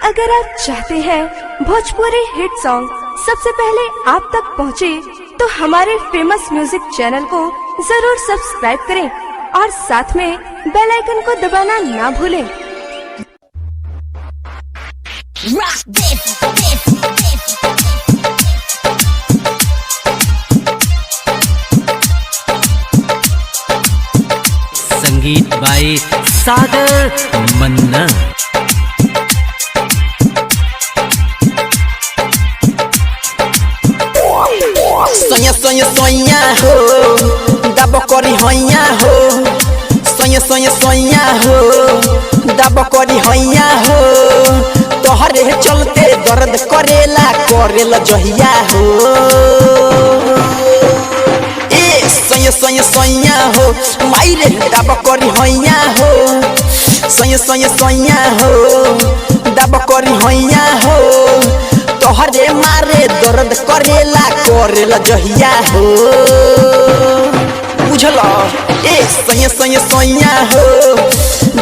अगर आप चाहते हैं भोजपुरी हिट सॉन्ग सबसे पहले आप तक पहुंचे, तो हमारे फेमस म्यूजिक चैनल को जरूर सब्सक्राइब करें और साथ में बेल आइकन को दबाना ना भूलें। संगीत बाय सागर मन्ना। सोया सोया सोया हो दब करी हैया हो, सोया सोया सोया हो दब करी हैया हो, तोहरे चलते दर्द करेला जहिया हो। ए सोया सोया सोया हो माइरे दब करी हैया हो, सोया सोया सोया हो दब करी हैया हो, तोहरे मारे दर्द करेला जहिया हो। बुझल ए सोया सोया सोया हो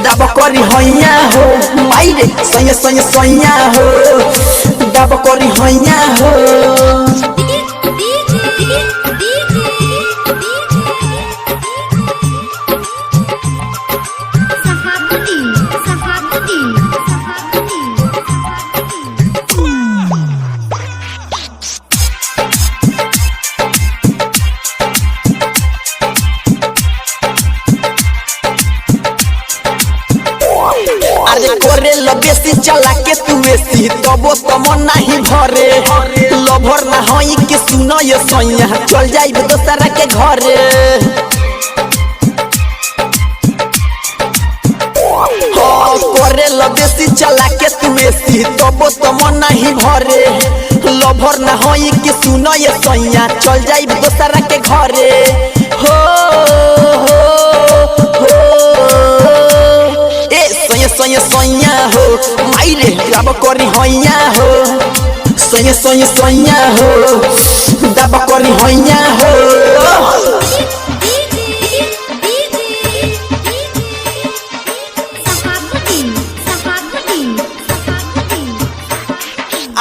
दब करी हैया हो, माइरे सोया सोया सोया हो दब करी हैया हो। अरे करे बेसी चला के तू ऐसी तबो तो मन नहीं भरे, लभर ना हई के सुनो ये सोया चल जाई दोसरा के घरे। करे बेसी चला के तू ऐसी तबो तो मन नहीं भरे, लभर ना हई के सुनो ये सोया चल जाई दोसरा के घरे। हो सोया सोया हो माइरे दब करी हैया हो, सोया सोया सोया हो दब करी हैया हो।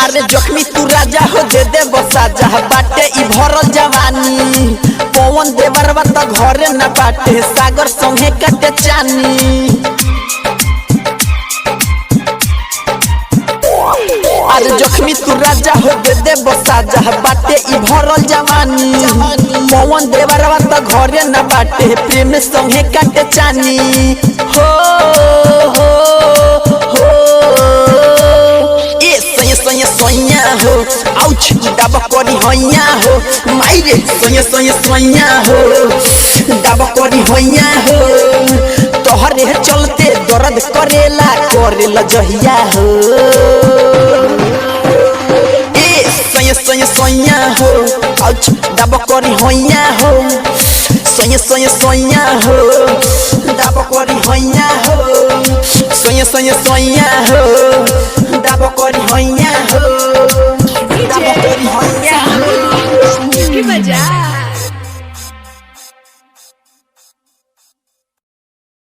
अरे जख्मी तू राजा हो दे बसा जा बाटे ई भरल जवानी, पवन देवरवा त घरे न बाटे सागर संगे काटे चानी। अरे जख्मी तू राजा हो दे बसा जा बाटे ई भरल जवानी, पवन देवरवा त घरे न बाटे प्रेम संगे काटे चानी। हो ए सोया सोया सोया हो आउच दब करी हैया हो, माइरे सोया सोया सोया हो दब करी हैया हो, तोहरे चलते दर्द करेला जहिया हो। सोया सोया सोया हो आउच दब करी हैया हो, सोया सोया सोया हो दब करी हैया हो, सोया सोया सोया हो।